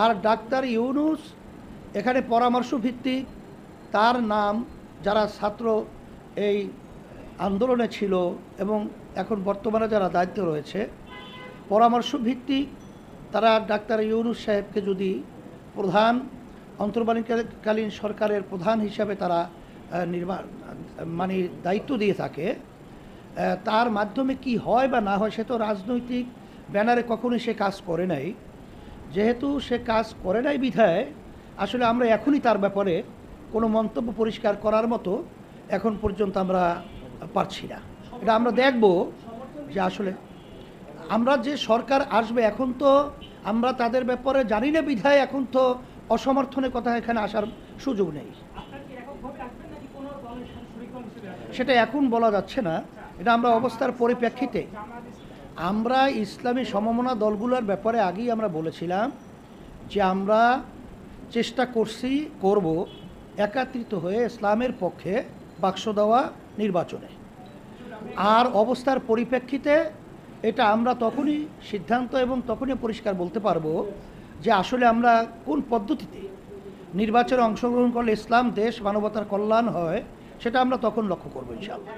আর doctor Yunus এখানে পরামর্শ ভিত্তিক, তার নাম যারা ছাত্র এই আন্দোলনে ছিল এবং এখন বর্তমানে যারা দায়িত্বে রয়েছে, পরামর্শ ভিত্তিক তারা ডাক্তার ইউনূস সাহেবকে যদি প্রধান অন্তর্বর্তীকালীন সরকারের প্রধান হিসাবে তারা মানে দায়িত্ব দিয়ে থাকে, তার মাধ্যমে কি হয় বা না হয় সে তো রাজনৈতিক ব্যানারে কখনোই সে কাজ করে নাই। যেহেতু সে কাজ করে নাই বিধায় আসলে আমরা এখনই তার ব্যাপারে কোনো মন্তব্য পরিষ্কার করার মতো এখন পর্যন্ত আমরা পারছি না। এটা আমরা দেখব যে আসলে আমরা যে সরকার আসবে এখন তো আমরা তাদের ব্যাপারে জানি না বিধায় এখন তো অসমর্থনের কথা এখানে আসার সুযোগ নেই। সেটা এখন বলা যাচ্ছে না, এটা আমরা অবস্থার পরিপ্রেক্ষিতে আমরা ইসলামী সমমনা দলগুলোর ব্যাপারে আগেই আমরা বলেছিলাম যে আমরা চেষ্টা করব একত্রিত হয়ে ইসলামের পক্ষে বাক্স দেওয়া নির্বাচনে। আর অবস্থার পরিপ্রেক্ষিতে এটা আমরা তখনই সিদ্ধান্ত এবং তখনই পরিষ্কার বলতে পারবো যে আসলে আমরা কোন পদ্ধতিতে নির্বাচনে অংশগ্রহণ করলে ইসলাম দেশ মানবতার কল্যাণ হয়, সেটা আমরা তখন লক্ষ্য করবো ইনশাআল্লাহ।